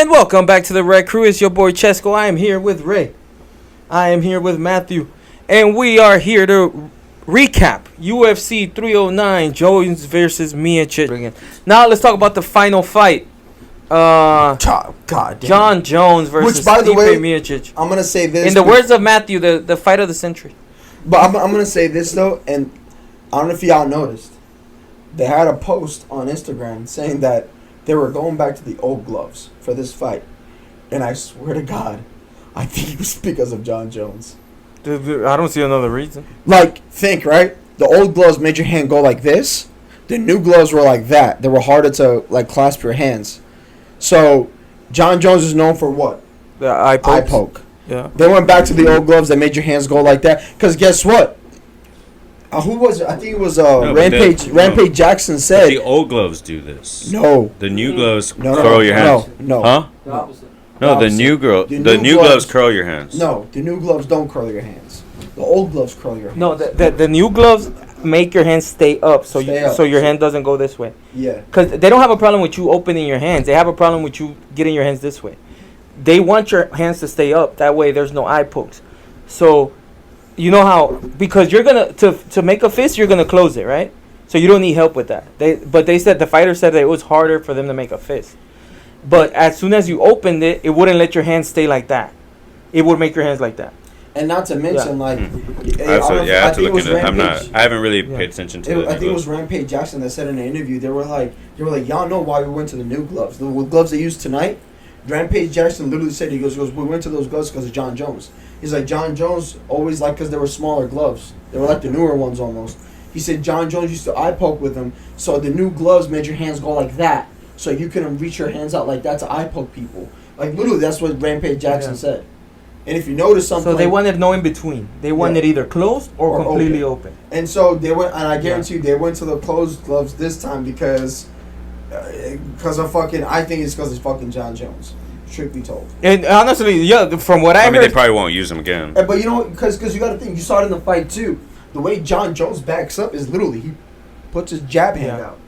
And welcome back to the Red Crew. It's your boy Chesco. I am here with Ray. I am here with Matthew. And we are here to recap UFC 309, Jones versus Miocic. Now let's talk about the final fight. God damn. John Jones versus Which, by the Stipe way, Miocic. I'm going to say this. In the words of Matthew, the fight of the century. But I'm going to say this, though, and I don't know if y'all noticed. They had a post on Instagram saying that they were going back to the old gloves for this fight. And I swear to God, I think it was because of John Jones. Dude, I don't see another reason. Like, think, right? The old gloves made your hand go like this. The new gloves were like that. They were harder to, like, clasp your hands. So, John Jones is known for what? The eye poke. Eye poke. Yeah. They went back to the old gloves that made your hands go like that. Because guess what? Who was it? I think it was Rampage. Rampage Jackson said. But the old gloves do this. No. The new gloves curl your hands. No. Huh? The opposite. No, the new gloves curl your hands. No, the new gloves don't curl your hands. The old gloves curl your hands. No, the new gloves make your hands stay up, so your hand doesn't go this way. Yeah. Because they don't have a problem with you opening your hands. They have a problem with you getting your hands this way. They want your hands to stay up. That way there's no eye pokes. So, you know how, because you're going to make a fist, you're going to close it, right? So you don't need help with that. But they said, the fighter said that it was harder for them to make a fist. But as soon as you opened it, it wouldn't let your hands stay like that. It would make your hands like that. And not to mention, I have to look into it. I haven't really paid attention to it. I think it was Rampage Jackson that said in an interview, they were like, y'all know why we went to the new gloves. The gloves they used tonight, Rampage Jackson literally said, he goes, we went to those gloves because of John Jones. He's like, John Jones always liked, because they were smaller gloves. They were like the newer ones almost. He said John Jones used to eye poke with them, so the new gloves made your hands go like that, so you couldn't reach your hands out like that to eye poke people. Like, literally, that's what Rampage Jackson said. And if you notice something... So they wanted no in between. They wanted either closed or completely open. And so they went, and I guarantee you, they went to the closed gloves this time because of fucking... I think it's because it's fucking John Jones. Strictly told. And honestly, yeah, from what I heard... they probably won't use them again. But you know, because you got to think, you saw it in the fight too. The way John Jones backs up is literally, he puts his jab hand out.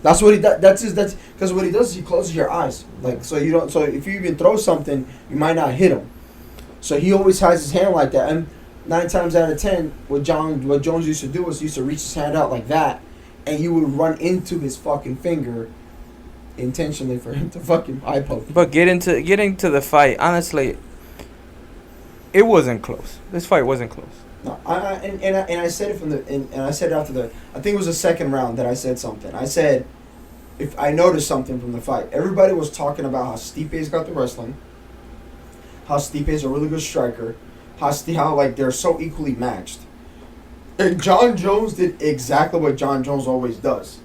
That's what he does. That's because what he does is he closes your eyes. Like, so you don't... So if you even throw something, you might not hit him. So he always has his hand like that. And 9 times out of 10, what Jones used to do was he used to reach his hand out like that, and you would run into his fucking finger intentionally for him to fucking eye poke. But getting to the fight, honestly, it wasn't close. This fight wasn't close. No, I said it and I said after the, I think it was the second round that I said something. I said, if I noticed something from the fight, everybody was talking about how Stipe's got the wrestling, how Stipe's a really good striker, how like they're so equally matched. And John Jones did exactly what John Jones always does.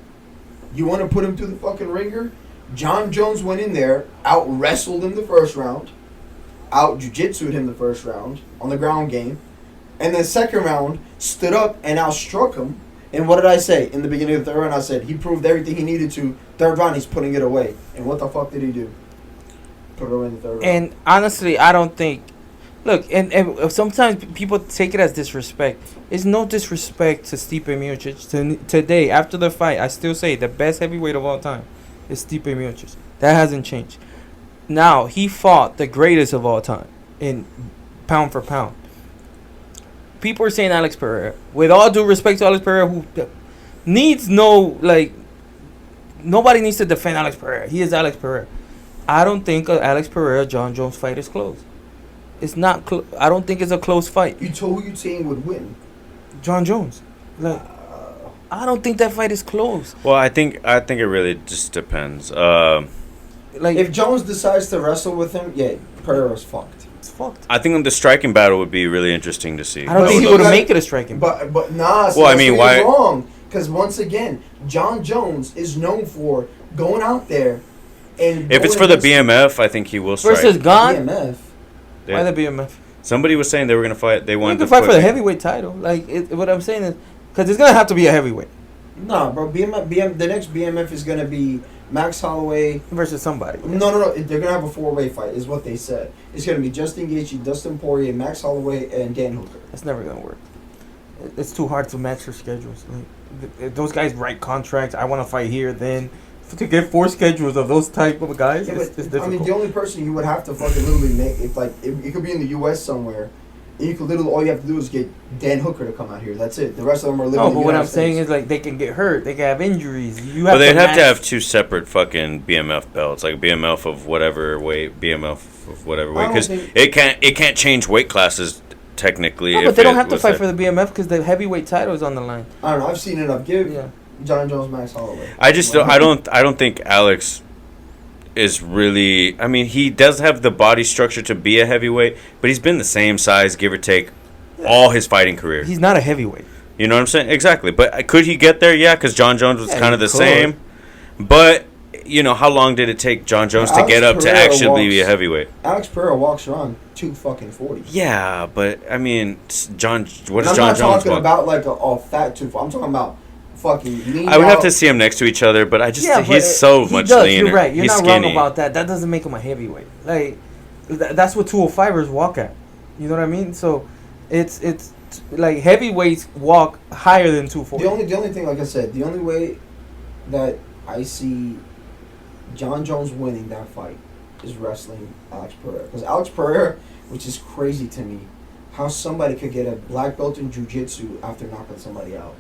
You want to put him through the fucking ringer? John Jones went in there, out-wrestled him the first round, out-jiu-jitsu'd him the first round on the ground game, and then second round, stood up and out-struck him. And what did I say? In the beginning of the third round, I said, he proved everything he needed to. Third round, he's putting it away. And what the fuck did he do? Put it away in the third round. And honestly, I don't think... Look, and sometimes people take it as disrespect. It's no disrespect to Stipe Miocic. Today, after the fight, I still say the best heavyweight of all time is Stipe Miocic. That hasn't changed. Now, he fought the greatest of all time in pound for pound. People are saying Alex Pereira. With all due respect to Alex Pereira, who needs no, like... Nobody needs to defend Alex Pereira. He is Alex Pereira. I don't think Alex Pereira-John Jones fight is close. It's not. I don't think it's a close fight. You told who you saying would win? John Jones. Like, I don't think that fight is close. Well, I think it really just depends. Like, if Jones decides to wrestle with him, yeah, Pereira's fucked. It's fucked. I think the striking battle would be really interesting to see. I don't think he would make it a striking. But nah. Well, I mean, why? Wrong? Because once again, John Jones is known for going out there and. If it's for the BMF, I think he will strike. Versus Gane. BMF. Why the BMF? Somebody was saying they were gonna fight. They wanted to fight for the heavyweight title. Like, what I'm saying is, because it's gonna have to be a heavyweight. Nah, bro. The next BMF is gonna be Max Holloway versus somebody. No. They're gonna have a 4-way fight, is what they said. It's gonna be Justin Gaethje, Dustin Poirier, Max Holloway, and Dan Hooker. That's never gonna work. It's too hard to match your schedules. Like, those guys write contracts. I want to fight here, then to get 4 schedules of those type of guys, Yeah, it's difficult. I mean, the only person you would have to fucking literally make, if like, it could be in the U.S. somewhere, and you could literally, all you have to do is get Dan Hooker to come out here. That's it. The rest of them are literally. No, but what I'm saying is like they can get hurt, they can have injuries. You have But they'd have to match- have 2 separate fucking BMF belts, like BMF of whatever weight, BMF of whatever weight, because it can't change weight classes technically. No, but they don't have to fight for the BMF because the heavyweight title is on the line. I don't know. I've seen enough. Give Yeah. John Jones Max Holloway. I don't think Alex is really. I mean, he does have the body structure to be a heavyweight, but he's been the same size, give or take, all his fighting career. He's not a heavyweight. You know what I'm saying? Exactly. But could he get there? Yeah, because John Jones was kind of the could. same. But you know, how long did it take John Jones to get up to actually be a heavyweight? Alex Pereira walks around 240. Yeah, but I mean, John. What And is I'm John Jones? not talking about like a fat 240. I'm talking about fucking lean. I would have to see him next to each other, but I just he's so much leaner. You're right. You're he's not skinny. wrong about that. That doesn't make him a heavyweight. Like that's what 205ers walk at. You know what I mean? So it's like heavyweights walk higher than 240. The only thing, like I said, the only way that I see John Jones winning that fight is wrestling Alex Pereira. Because Alex Pereira, which is crazy to me, how somebody could get a black belt in jiu-jitsu after knocking somebody out.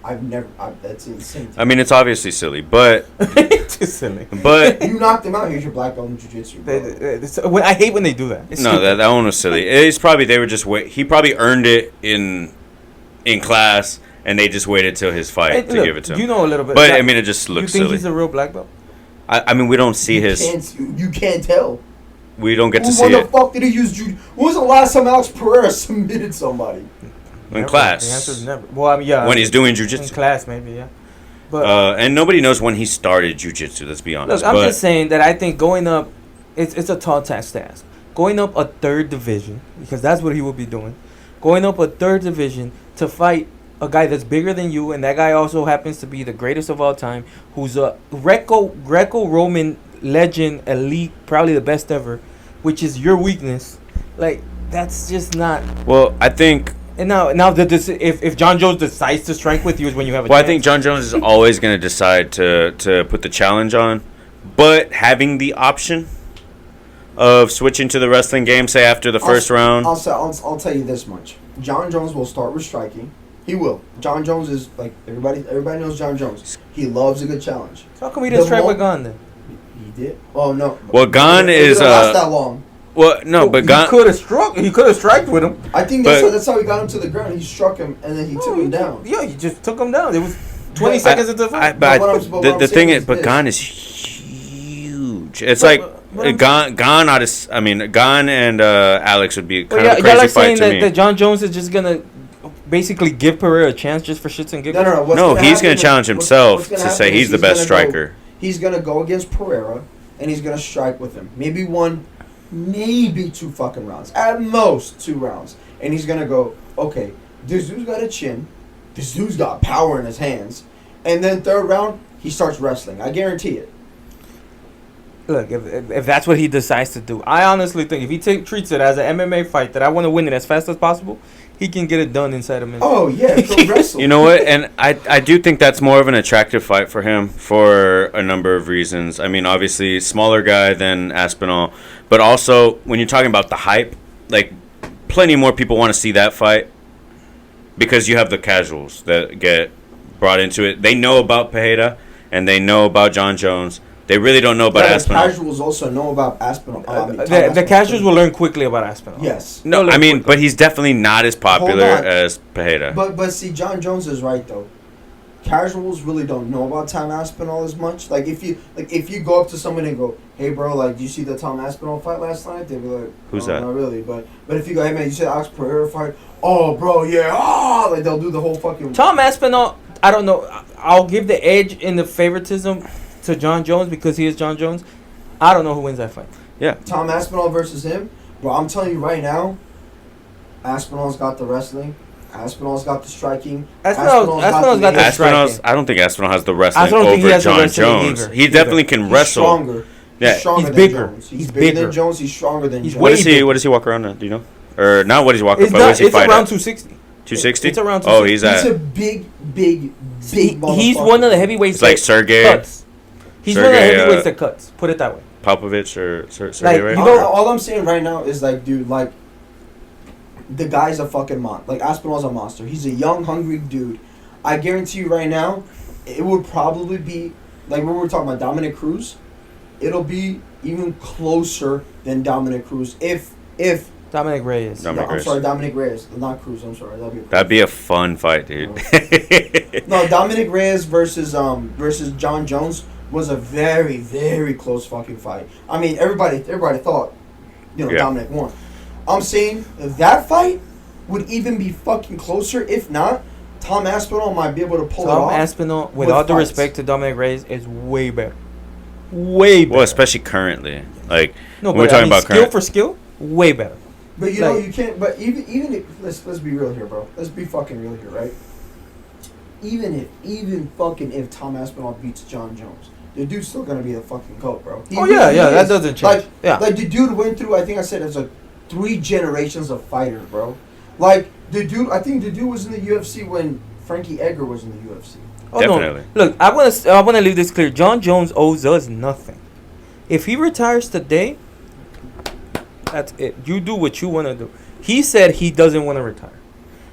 That's insane. I mean, it's obviously silly, but It's just silly. but You knocked him out. Here's your black belt in jiu-jitsu. I hate when they do that. It's no, stupid. that one was silly. It's probably they were just wait. He probably earned it in class, and they just waited till his fight Hey, to look, give it to him. You know a little bit. But I mean, it just you looks think silly. he's a real black belt? I mean, we don't see his. You can't tell. We don't get to see When the it fuck did he use jiu? When was the last time Alex Pereira submitted somebody? in Never. class. The answer is never. Well, I mean, yeah. When he's doing in jujitsu. class, maybe, yeah. But And nobody knows when he started jujitsu. Let's be honest. look, I'm but just saying that I think going up, it's a tall task. Going up a 3rd division, because that's what he will be doing. Going up a 3rd division to fight a guy that's bigger than you, and that guy also happens to be the greatest of all time, who's a Greco-Roman legend, elite, probably the best ever, which is your weakness. Like, that's just not. well, I think. And now if John Jones decides to strike with you is when you have a Well, chance. I think John Jones is always going to decide to put the challenge on, but having the option of switching to the wrestling game, say after the first round. I'll tell you this much. John Jones will start with striking. He will. John Jones is like everybody knows John Jones. He loves a good challenge. How come he didn't strike with Gon then? He did. Oh no. Well, Gon is It didn't last that long. Well, no, but he Gon. could have struck. He could have struck with him. I think that's how he got him to the ground. He struck him and then he took him down. Yeah, he just took him down. It was 20 seconds into the fight. The thing is, but Gon is huge. It's like Gon and Alex would be kind of a crazy like fight saying to me. that John Jones is just gonna basically give Pereira a chance just for shits and giggles. No. No, he's going to challenge himself to say he's the best striker. He's going to go against Pereira, and he's going to strike with him. Maybe 2 fucking rounds. At most 2 rounds. And he's going to go, okay, this dude's got a chin. This dude's got power in his hands. And then 3rd round, he starts wrestling. I guarantee it. Look, if that's what he decides to do, I honestly think if he treats it as an MMA fight that I want to win it as fast as possible, he can get it done inside a minute. Oh, yeah, pro wrestling. You know what? And I do think that's more of an attractive fight for him for a number of reasons. I mean, obviously, smaller guy than Aspinall. But also, when you're talking about the hype, like, plenty more people want to see that fight because you have the casuals that get brought into it. They know about Pereira, and they know about John Jones. They really don't know about Aspinall. The casuals also know about Aspinall. The casuals will learn quickly about Aspinall. Yes. No, I mean, but he's definitely not as popular as Pereira. But see, John Jones is right though. Casuals really don't know about Tom Aspinall as much. Like if you go up to someone and go, "Hey, bro, like, do you see the Tom Aspinall fight last night?" They'll be like, "Who's that?" Not really, but if you go, "Hey, man, you see the Alex Pereira fight?" "Oh, bro, yeah." Oh, like they'll do the whole fucking. Tom Aspinall, I don't know. I'll give the edge in the favoritism to John Jones because he is John Jones. I don't know who wins that fight. Yeah. Tom Aspinall versus him, bro. I'm telling you right now, Aspinall's got the wrestling. Aspinall's got the striking. Aspinall's got the striking. I don't think Aspinall has the wrestling over John Jones. He definitely can wrestle. He's stronger. Yeah. He's stronger He's bigger. than Jones. He's bigger bigger than Jones. He's stronger than Jones. What does he walk around at? Do you know? Or not what does he walk it's up, but what does he it's fight around at? 260. 260? It's around 260. Oh, he's a big He's one of the heavyweights. It's like Sergey. Cuts. He's one of the heavyweights that cuts. Put it that way. Popovich or Sergey, Like, right? you know- all I'm saying right now is like, dude, like, the guy's a fucking monster. Like, Aspinall's a monster. He's a young, hungry dude. I guarantee you right now, it would probably be like when we were talking about Dominic Cruz. It'll be even closer than Dominic Cruz if Dominic Reyes. I'm sorry, Dominic Reyes, not Cruz. I'm sorry, That'd be a fun fight, dude. No, Dominic Reyes versus John Jones was a very, very close fucking fight. I mean, everybody thought, Dominic won. I'm saying that fight would even be fucking closer. If not, Tom Aspinall might be able to pull it off. Tom Aspinall, with all due respect to Dominic Reyes, is way better. Way better. Well, especially currently. Like, no, when we're talking about skill for skill, way better. But you know, you can't. But even if, let's be real here, bro. Let's be fucking real here, right? Even if Tom Aspinall beats John Jones, the dude's still gonna be the fucking GOAT, bro. He that doesn't change. Like the dude went through. I think I said it was like 3 generations of fighters, bro. Like the dude. I think the dude was in the UFC when Frankie Edgar was in the UFC. Oh, definitely. No. Look, I want to leave this clear. John Jones owes us nothing. If he retires today, that's it. You do what you want to do. He said he doesn't want to retire.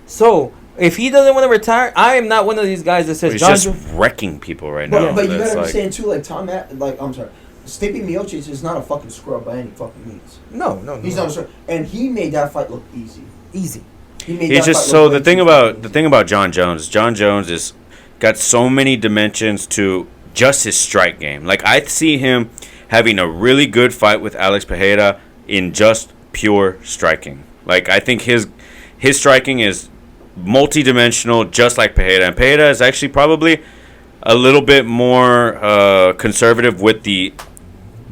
So, if he doesn't want to retire, I am not one of these guys that says he's John just wrecking people right now. But you gotta understand too, like I'm sorry, Stipe Miocic is not a fucking scrub by any fucking means. No. He's not a scrub, and he made that fight look easy. He's just so the thing about John Jones is got so many dimensions to just his strike game. Like, I see him having a really good fight with Alex Pereira in just pure striking. Like, I think his striking is multi-dimensional, just like Pereira. And Pereira is actually probably a little bit more conservative with the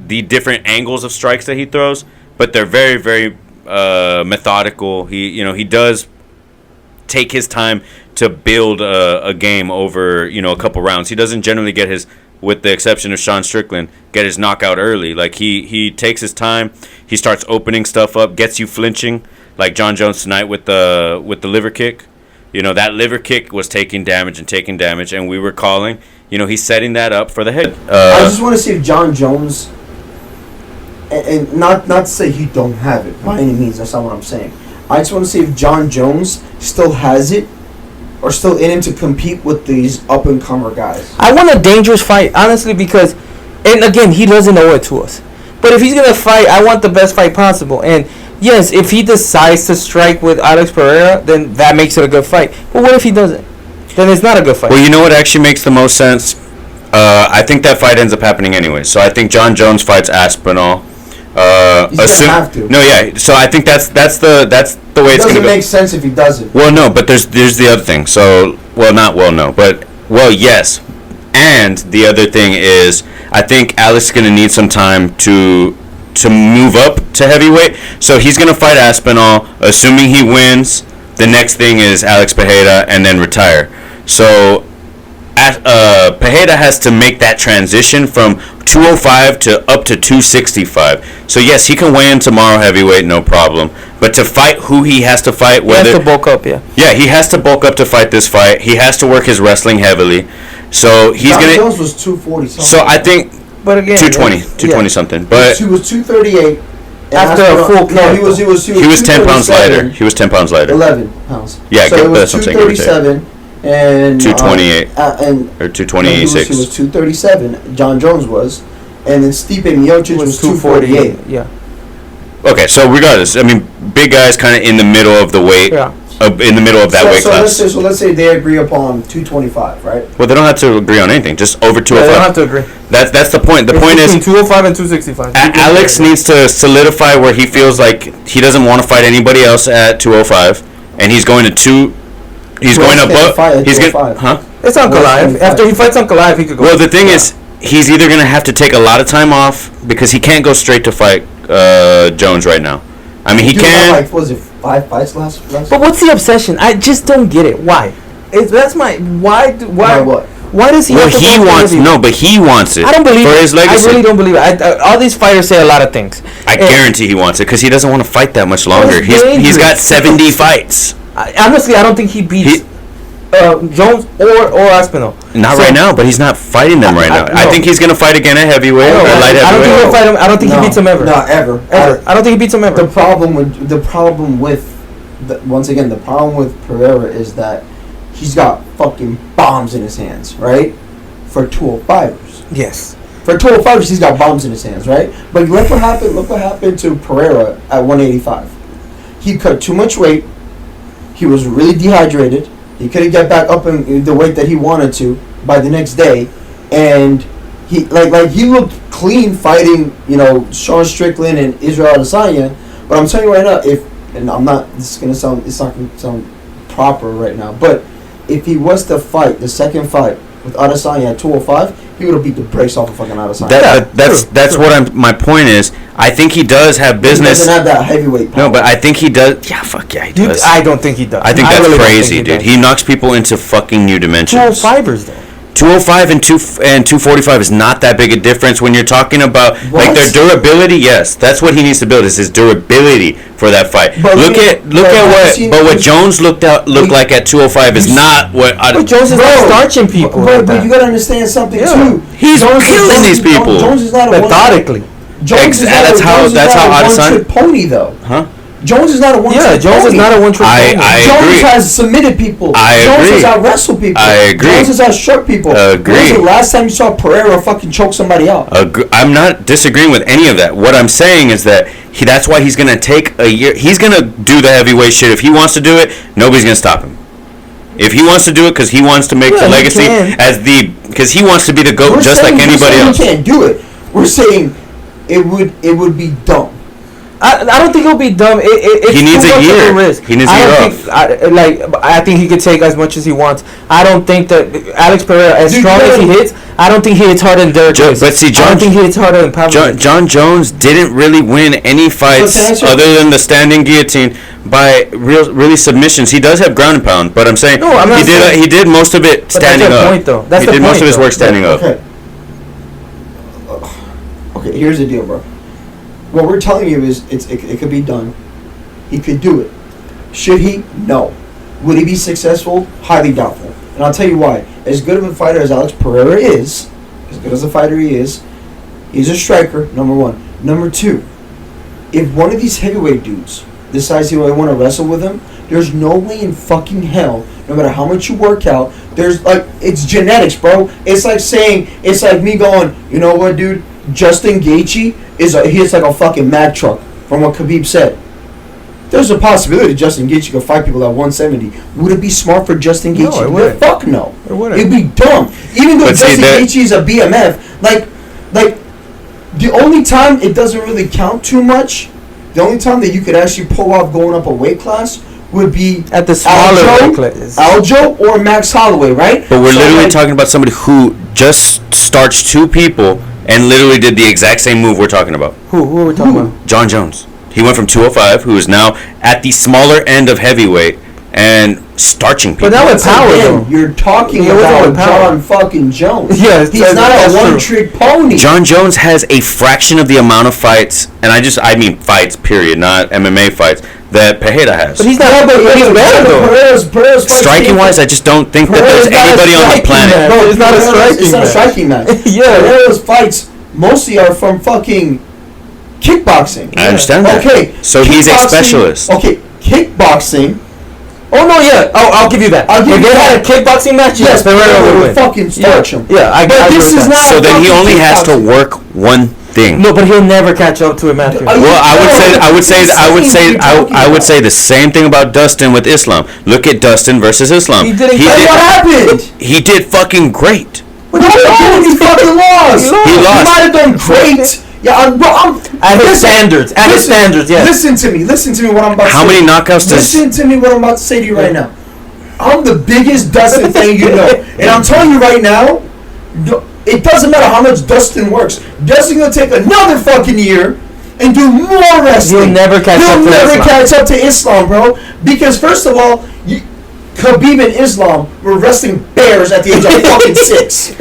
different angles of strikes that he throws, but they're very, very methodical. He does take his time to build a game over a couple rounds. He doesn't generally get his, with the exception of Sean Strickland, get his knockout early. Like, he takes his time. He starts opening stuff up, gets you flinching, like John Jones tonight with the liver kick. That liver kick was taking damage, and we were calling. He's setting that up for the head. I just want to see if John Jones, and not to say he don't have it by any means. That's not what I'm saying. I just want to see if John Jones still has it, or still in him to compete with these up and comer guys. I want a dangerous fight, honestly, because, and again, he doesn't owe it to us. But if he's gonna fight, I want the best fight possible. And yes, if he decides to strike with Alex Pereira, then that makes it a good fight. But what if he doesn't? Then it's not a good fight. Well, you know what actually makes the most sense? I think that fight ends up happening anyway. So I think John Jones fights Aspinall. He's gonna have to. No, yeah. So I think that's the way it's gonna go. It doesn't make sense if he doesn't. Well, no, but there's the other thing. So, yes. And the other thing is, I think Alex is gonna need some time to move up to heavyweight. So he's gonna fight Aspinall. Assuming he wins, the next thing is Alex Pereira, and then retire. So Pereira has to make that transition from 205 to up to 265. So yes, he can weigh in tomorrow heavyweight, no problem. But to fight who he has to fight, he has to bulk up, yeah. Yeah, he has to bulk up to fight this fight. He has to work his wrestling heavily. So he's John gonna. Jones was 240 something. So I think, but again, 220 something. But he was 238 after a full count. No, he was 10 pounds lighter. He was 10 pounds lighter. 11 pounds. Yeah, so it was that's what I'm saying. 237 and 228 or 226. He was 237. John Jones was, and then Stipe Miocic was 248. Yeah. Okay, so regardless, I mean, big guys kind of in the middle of the weight. Yeah. In the middle of that weight class. Let's say they agree upon 225, right? Well, they don't have to agree on anything. Just over 205. They don't have to agree. That's the point. The point is 205 and 265. Alex needs to solidify where he feels like he doesn't want to fight anybody else at 205, and he's going to two. He's going above. He's going. Huh? It's Uncle Live. After he fights Uncle Live, he could go. Well, the thing is, he's either going to have to take a lot of time off because he can't go straight to fight Jones right now. I mean, he can. Like, was it 5 fights last? But what's the obsession? I just don't get it. Why? That's my why? What? Why does he? Well, he wants but he wants it. I don't believe for his legacy. I really don't believe it. All these fighters say a lot of things. I guarantee he wants it because he doesn't want to fight that much longer. He's got 70 fights. Honestly, I don't think he beats. Jones or Aspinall. Not right now, but he's not fighting them right now. I no. think he's gonna fight again at heavyweight or light I don't think he'll heavyweight. fight him. I don't think he beats him ever. No, ever. I don't think he beats him ever. The problem with once again, the problem with Pereira is that he's got fucking bombs in his hands, right? For 205ers. Yes. For 205ers, he's got bombs in his hands, right? But look what happened to Pereira at 185. He cut too much weight. He was really dehydrated. He couldn't get back up in the weight that he wanted to by the next day, and he he looked clean fighting, Sean Strickland and Israel Adesanya. But I'm telling you right now, it's not gonna sound proper right now, but if he was to fight the second fight with Adesanya at 205, he would have beat the brakes off of fucking Adesanya. That's what my point is. I think he does have business. He doesn't have that heavyweight power. No, but I think he does. Yeah, fuck yeah, he Dude, does. I don't think he does. I think that's really crazy, don't think dude. He knocks people into fucking new dimensions. 205ers though. 205 and 245 is not that big a difference when you're talking about like their durability. Yes, that's what he needs to build, is his durability for that fight. But look at what Jones looked like at 205 is not what. But Jones is not starching people. But you gotta understand something too. He's killing these people Jones is not a methodically. That's how one-trick pony though. Huh? Jones is not a one-trick pony. Jones is not a one-trick pony. Jones agree. has submitted people. I Jones agree. has out-wrestled people. I agree. Jones has out-short people. Agree. When was the last time you saw Pereira fucking choke somebody out? I'm not disagreeing with any of that. What I'm saying is that that's why he's going to take a year. He's going to do the heavyweight shit. If he wants to do it, nobody's going to stop him. If he wants to do it because he wants to make the legacy because he wants to be the GOAT just like anybody else. He can't do it. We're saying it would be dumb. I don't think he'll be dumb. He needs a year. Risk. He needs a year off. I think he could take as much as he wants. I don't think that Alex Pereira, as strong as he hits, I don't think he hits harder than Derek Lewis. But see, I don't think he hits harder than Pavlovich. John Jones didn't really win any fights other than the standing guillotine by really submissions. He does have ground and pound, but I'm saying he did most of it standing up. Point, though. That's he did most of his work standing up. Okay, here's the deal, bro. What we're telling you is it could be done. He could do it. Should he? No. Would he be successful? Highly doubtful. And I'll tell you why. As good of a fighter as Alex Pereira is, as good as a fighter he is, he's a striker, number one. Number two, if one of these heavyweight dudes decides he want to wrestle with him, there's no way in fucking hell, no matter how much you work out, it's genetics, bro. It's like me going, you know what, dude? Justin Gaethje he's like a fucking Mack truck, from what Khabib said. There's a possibility Justin Gaethje could fight people at 170. Would it be smart for Justin Gaethje? No, it wouldn't. Fuck no. It wouldn't. It'd be dumb. Even though Justin Gaethje is a BMF, like the only time it doesn't really count too much, the only time that you could actually pull off going up a weight class would be at the smaller weight class. Aljo or Max Holloway, right? But we're literally talking about somebody who just starched two people and literally did the exact same move we're talking about. Who are we talking about? John Jones. He went from 205, who is now at the smaller end of heavyweight, and starching people. But that was power, though. You're talking about John fucking Jones. Yeah, he's not a one-trick pony. John Jones has a fraction of the amount of fights, and I mean fights, period, not MMA fights, that Pereira has. But he's not. But he's better though. Pereira's striking wise, I just don't think that there's anybody on the planet. Bro, it's not a striking. It's not a striking match. Yeah, Pereira's fights mostly are from fucking kickboxing. I understand that. Okay, so he's a specialist. Okay, kickboxing. Oh no, yeah. I'll give you that. If they had a kickboxing match, yes, Pereira would win. Fucking starch him. Yeah, but this is not. So then he only has to work one thing. No, but he'll never catch up to him after. Well, I would say the same thing about Dustin with Islam. Look at Dustin versus Islam. What happened? He did fucking great. No, he fucking lost. He lost. He might have done great. Yeah, at his standards. At his standards, yes. Listen to me. What I'm about to say. How many knockouts does... Listen to me what I'm about to say to you right now. I'm the biggest Dustin fan you know. And I'm telling you right now, it doesn't matter how much Dustin works. Dustin's going to take another fucking year and do more wrestling. He'll never catch up to Islam, bro. Because first of all, Khabib and Islam were wrestling bears at the age of fucking 6.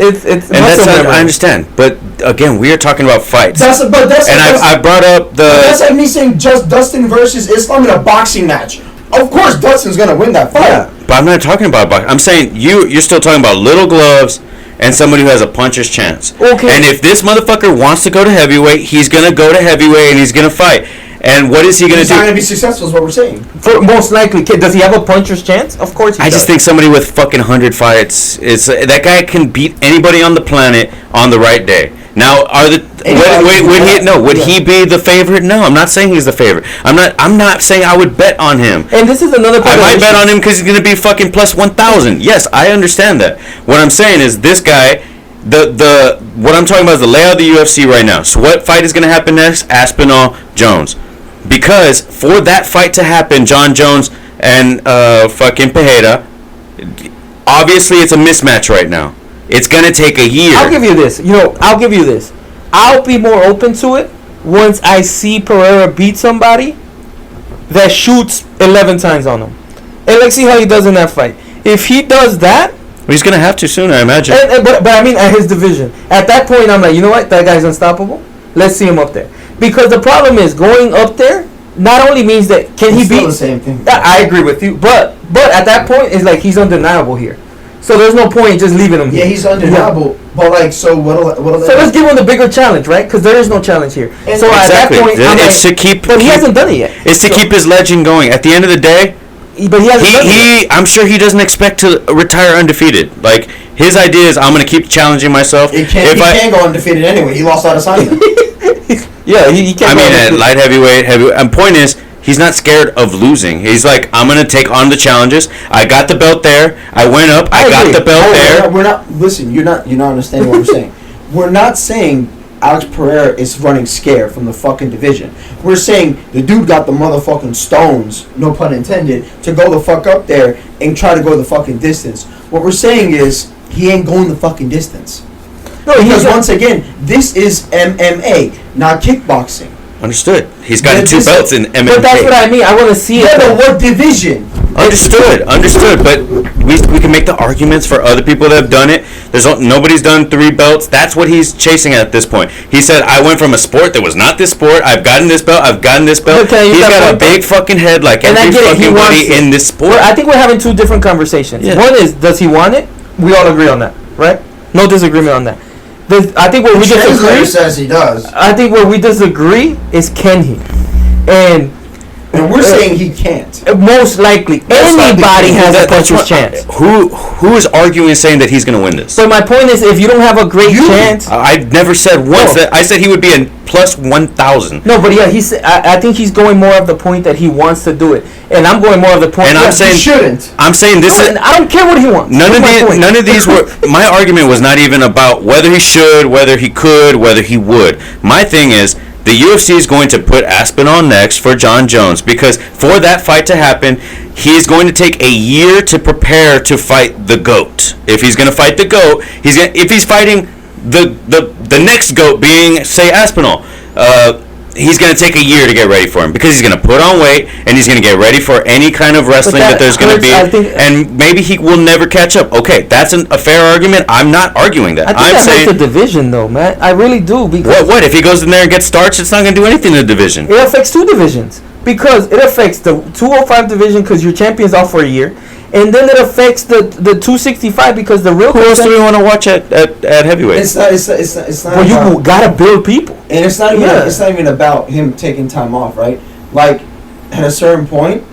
I understand, but again, we are talking about fights. I brought up the. That's like me saying just Dustin versus Islam in a boxing match. Of course, Dudson's gonna win that fight. Yeah. But I'm not talking about boxing. I'm saying you're still talking about little gloves and somebody who has a puncher's chance. Okay. And if this motherfucker wants to go to heavyweight, he's gonna go to heavyweight and he's gonna fight. And what is he gonna He's do? not gonna be successful, is what we're saying. For most likely, does he have a puncher's chance? Of course he I does. just think somebody with fucking 100 fights is that guy can beat anybody on the planet on the right day. Now, would he be the favorite? No, I'm not saying he's the favorite. I'm not saying I would bet on him. And this is another part I of might the bet issue. on him because he's going to be fucking plus 1,000. Yes, I understand that. What I'm saying is this guy, what I'm talking about is the layout of the UFC right now. So what fight is going to happen next? Aspinall, Jones. Because for that fight to happen, John Jones and fucking Pereira, obviously it's a mismatch right now. It's going to take a year. I'll give you this. I'll be more open to it once I see Pereira beat somebody that shoots 11 times on him. And let's see how he does in that fight. If he does that, He's going to have to soon, I imagine. but I mean at his division. At that point, I'm like, you know what? That guy's unstoppable. Let's see him up there. Because the problem is going up there not only means that can he It's still beat the same thing. I agree with you, but at that point it's like he's undeniable here. So there's no point in just leaving him Yeah, here. he's undeniable. But like, so what? So let's give him the bigger challenge, right? Because there is no challenge here. And So at that Exactly. point, I'm It's like, to keep. but he hasn't done it yet. It's to keep his legend going. At the end of the day, But he hasn't done it. I'm sure he doesn't expect to retire undefeated. Like his idea is, I'm going to keep challenging myself. He can't go undefeated anyway. He lost out of Simon. Yeah, he can't. I go mean, on at the- light heavyweight. And point is, he's not scared of losing. He's like, I'm going to take on the challenges. I got the belt there. I went up. I got agree. the belt there. We're not. Listen, you're not understanding what we're saying. We're not saying Alex Pereira is running scared from the fucking division. We're saying the dude got the motherfucking stones, no pun intended, to go the fuck up there and try to go the fucking distance. What we're saying is he ain't going the fucking distance. No, Because he's once again, this is MMA, not kickboxing. Understood. He's gotten But 2 this- belts in MMA. But that's what I mean. I want to see Yeah, it. but what division? Understood. But we can make the arguments for other people that have done it. Nobody's done 3 belts. That's what he's chasing at this point. He said, I went from a sport that was not this sport. I've gotten this belt. I've gotten this belt. But can I use He's that got a point, big fucking head like And I every get it, he fucking wants buddy it. in this sport. I think we're having 2 different conversations. Yeah. One is, does he want it? We all agree on that, right? No disagreement on that. I think where we The translator disagree. says he does. I think where we disagree is can he? And And we're saying he can't. most likely anybody has a puncher's chance. Who is arguing saying that he's going to win this? So my point is, if you don't have a great chance, I never said once No. that. I said he would be a plus 1,000. no, but yeah, I think he's going more of the point that he wants to do it, and I'm going more of the point. And I'm that saying- He shouldn't. I'm saying this is. I don't care what he wants. None That's of my these. point. None of these were. My argument was not even about whether he should, whether he could, whether he would. My thing is, the UFC is going to put Aspinall next for John Jones because for that fight to happen, he is going to take a year to prepare to fight the GOAT. If he's going to fight the GOAT, if he's fighting the next GOAT being, say, Aspinall, he's going to take a year to get ready for him because he's going to put on weight and he's going to get ready for any kind of wrestling that there's going to be, I think- and maybe he will never catch up. Okay, that's a fair argument. I'm not arguing that. I think I'm that saying, hurts the division, though, man. I really do because what if he goes in there and gets starched? It's not going to do anything to the division. it affects 2 divisions. Because it affects the 205 division because your champion's out for a year, and then it affects the 265 because the real. Who else do we want to watch at heavyweight? It's not. It's not. Well, about- you gotta build people. And it's not even. Yeah. It's not even about him taking time off, right? Like, at a certain point,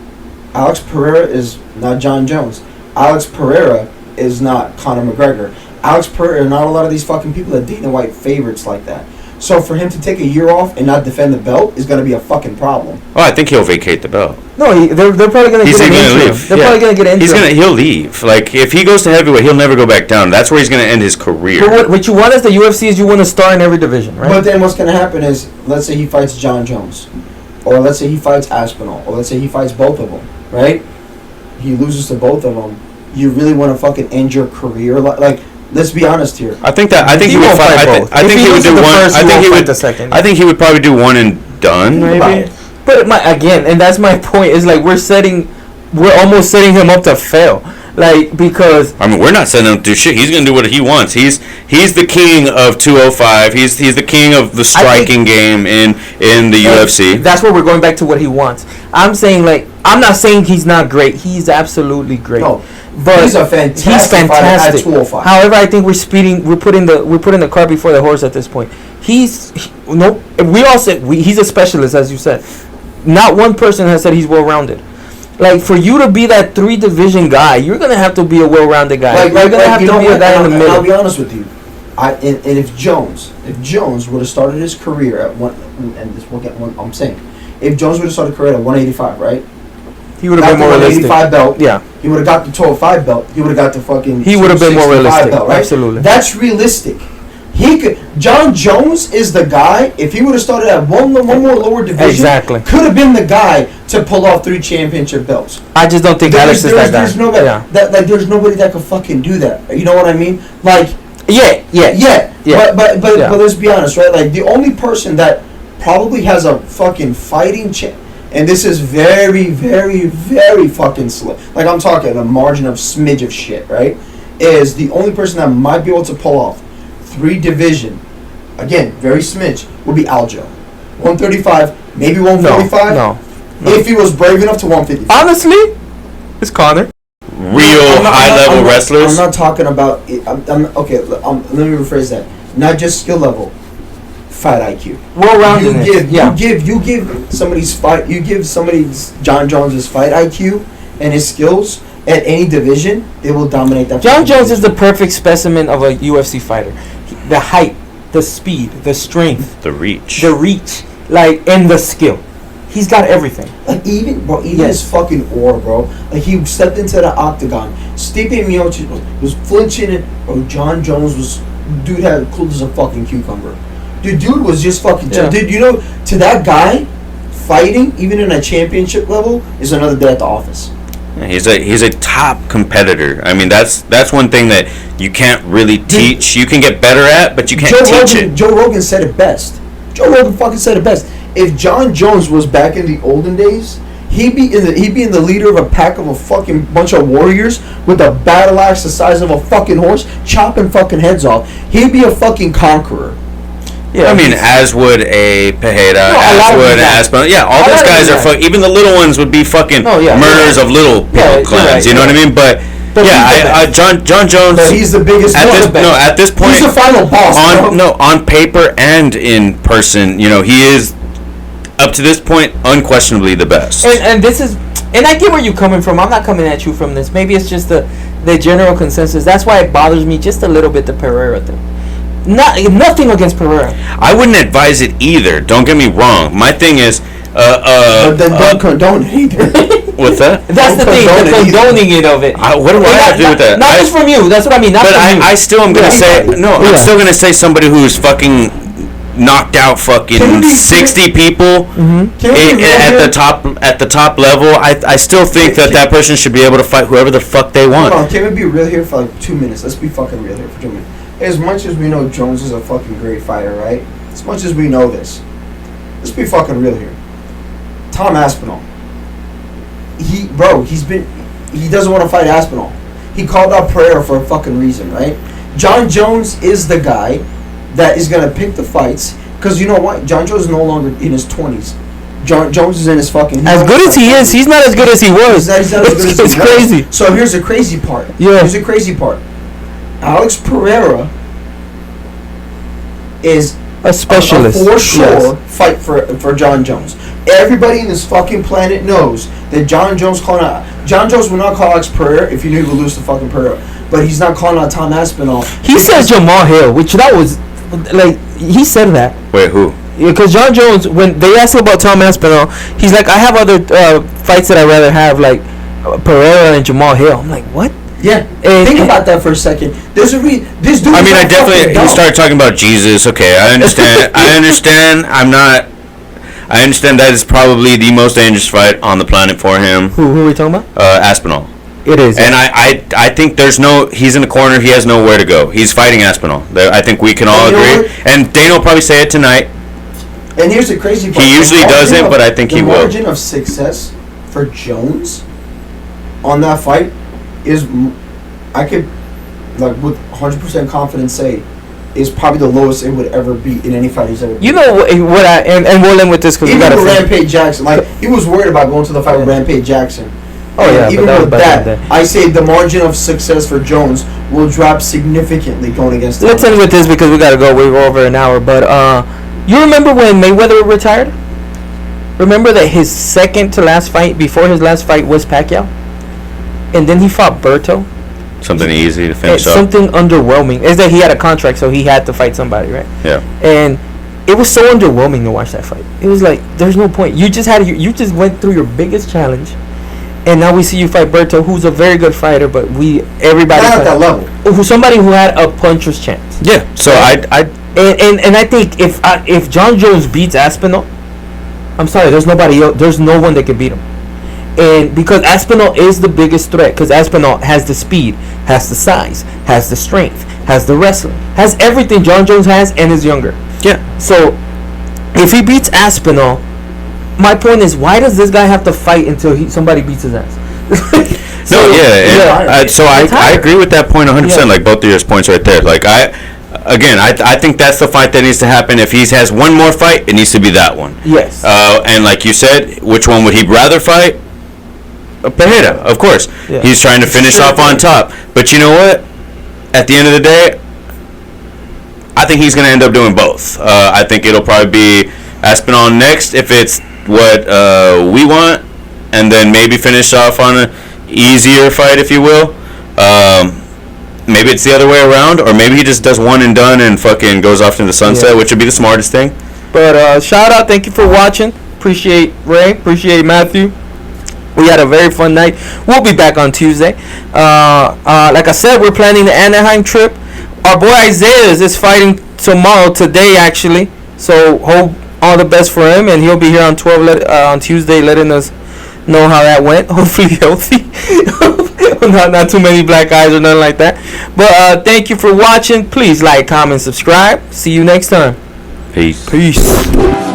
Alex Pereira is not John Jones. Alex Pereira is not Conor McGregor. Alex Pereira, not a lot of these fucking people are Dana White favorites like that. So for him to take a year off and not defend the belt is going to be a fucking problem. Oh, I think he'll vacate the belt. No, they're probably gonna He's get an gonna interim. leave. They're Yeah. probably gonna get an interim. He'll leave. Like if he goes to heavyweight, he'll never go back down. That's where he's gonna end his career. But what you want is the UFC is you want to star in every division, right? But then what's going to happen is, let's say he fights John Jones, or let's say he fights Aspinall, or let's say he fights both of them, right? He loses to both of them. You really want to fucking end your career? Like, let's be honest here. I think he He would won't fight. fight both. I If think he he would loses do the one. first, I he think won't he fight would. the second. I think he would probably do one and done. Think about Maybe. it. But again, and that's my point, is like we're almost setting him up to fail, like because I mean, we're not setting him to do shit. He's gonna do what he wants. He's the king of 205. He's the king of the striking game in the UFC. that's where we're going back to what he wants. I'm saying like I'm not saying he's not great. He's absolutely great. No, but he's a fantastic fighter at 205. However, I think we're putting the cart before the horse at this point. We all said he's a specialist, as you said. Not one person has said he's well-rounded. Like, for you to be that 3-division guy, you're gonna have to be a well-rounded guy. You're gonna have to be a guy in the middle. I'll be honest with you. And if Jones would have started his career at one, and this will get one, I'm saying, if Jones would have started a career at 185, right? He would have been more realistic. 185 belt. Yeah. He would have got the 205 belt. He would have got the fucking. He would have been more realistic. Belt, right? Absolutely. That's realistic. He could. John Jones is the guy. If he would have started at one more lower division, exactly, could have been the guy to pull off 3 championship belts. I just don't think Alex is that guy. There's nobody. There's nobody that could fucking do that. You know what I mean? Like. Yeah. But let's be honest, right? Like, the only person that probably has a fucking fighting chance, and this is very, very, very fucking slow. Like, I'm talking a margin of smidge of shit, right? Is the only person that might be able to pull off 3 division, again, very smidge, would be Aljo. 135, maybe 145. No. If he was brave enough to 150. Honestly, it's Connor. Real high-level wrestlers. I'm not talking about. Okay, let me rephrase that. Not just skill level, fight IQ. Well-rounded. You give somebody's fight. You give somebody's John Jones's fight IQ and his skills at any division, they will dominate that. John Jones is the perfect specimen of a UFC fighter. The height, the speed, the strength, the reach, like, and the skill. He's got everything. Like, even his fucking aura, bro. Like, he stepped into the octagon. Stipe Miocic was flinching it. Bro, John Jones was, dude had cool as a fucking cucumber. Dude was just fucking. Yeah. Dude, you know, to that guy, fighting even in a championship level is another day at the office. He's a top competitor. I mean, that's one thing that you can't really teach. You can get better at, but you can't teach it. Joe Rogan said it best. Joe Rogan fucking said it best. If John Jones was back in the olden days, he'd be in the leader of a pack of a fucking bunch of warriors with a battle axe the size of a fucking horse, chopping fucking heads off. He'd be a fucking conqueror. Yeah, I mean, as would a Pajeda, as would an Aspen. Yeah, all those guys are fucking. Even the little ones would be fucking murderers of little clans. You know what I mean? But John Jones. But he's the biggest. At this point, he's the final boss. On paper and in person, you know, he is up to this point unquestionably the best. And this is, and I get where you're coming from. I'm not coming at you from this. Maybe it's just the general consensus. That's why it bothers me just a little bit, the Pereira thing. Nothing against Pereira. I wouldn't advise it either. Don't get me wrong. My thing is, but then don't condone it either. What's that? That's the thing. The condoning it of it. What do I have to do with that? Not just from you. That's what I mean. I still am gonna say no. I'm still gonna say somebody who's fucking knocked out fucking 60 people at the top level. I still think that person should be able to fight whoever the fuck they want. Hold on, can we be real here for like 2 minutes? Let's be fucking real here for 2 minutes. As much as we know Jones is a fucking great fighter, right? As much as we know this, let's be fucking real here. Tom Aspinall. He doesn't want to fight Aspinall. He called out Pereira for a fucking reason, right? John Jones is the guy that is going to pick the fights, because you know what? John Jones is no longer in his 20s. John Jones is in his fucking... As good as he is, he's not as good as he was. He's not as good as he was. It's crazy. So here's the crazy part. Yeah. Here's the crazy part. Alex Pereira is a specialist. For sure, fight for John Jones. Everybody in this fucking planet knows that John Jones would not call Alex Pereira if he knew he would lose to fucking Pereira. But he's not calling out Tom Aspinall. He said Jamal Hill, which that was like, he said that. Wait, who? Because John Jones, when they asked him about Tom Aspinall, he's like, I have other fights that I'd rather have, like Pereira and Jamal Hill. I'm like, what? Yeah, think about that for a second. There's a this dude. I mean, I definitely. He started talking about Jesus. Okay, I understand. I understand that is probably the most dangerous fight on the planet for him. Who are we talking about? Aspinall. It is. And I think he's in the corner. He has nowhere to go. He's fighting Aspinall. I think we can all agree. And Dana will probably say it tonight. And here's the crazy part. He usually doesn't, but I think he will. The margin of success for Jones on that fight is, I could, like, with 100% confidence say, is probably the lowest it would ever be in any fight he's ever. You know what I and we'll end with this because we even got to with Rampage Jackson, like he was worried about going to the fight with Rampage Jackson. Oh yeah, even but with that, that, I say the margin of success for Jones will drop significantly going against. Let's end with this because we got to go. We're over an hour, but you remember when Mayweather retired? Remember that his second to last fight before his last fight was Pacquiao, and then he fought Berto. Something easy to finish up. Something underwhelming is that he had a contract, so he had to fight somebody, right? Yeah. And it was so underwhelming to watch that fight. It was like there's no point. You just went through your biggest challenge, and now we see you fight Berto, who's a very good fighter, but everybody not at that level. Who's somebody who had a puncher's chance. Yeah. So right? I think if John Jones beats Aspinall, I'm sorry, there's nobody else. There's no one that can beat him. And because Aspinall is the biggest threat, because Aspinall has the speed, has the size, has the strength, has the wrestling, has everything John Jones has, and is younger. Yeah. So if he beats Aspinall, my point is, why does this guy have to fight until somebody beats his ass? I agree with that point 100%. Yeah. Like both of your points right there. Like I think that's the fight that needs to happen. If he has one more fight, it needs to be that one. Yes. And like you said, which one would he rather fight? Pereira, of course. Yeah. He's trying to finish off on top. But you know what? At the end of the day, I think he's going to end up doing both. I think it'll probably be Aspinall next if it's what we want, and then maybe finish off on an easier fight, if you will. Maybe it's the other way around, or maybe he just does one and done and fucking goes off into the sunset, which would be the smartest thing. But shout out, thank you for watching. Appreciate Ray, appreciate Matthew. We had a very fun night. We'll be back on Tuesday. Like I said, we're planning the Anaheim trip. Our boy Isaiah is fighting today actually. So hope all the best for him, and he'll be here on on Tuesday, letting us know how that went. Hopefully healthy. not too many black eyes or nothing like that. But thank you for watching. Please like, comment, subscribe. See you next time. Peace. Peace.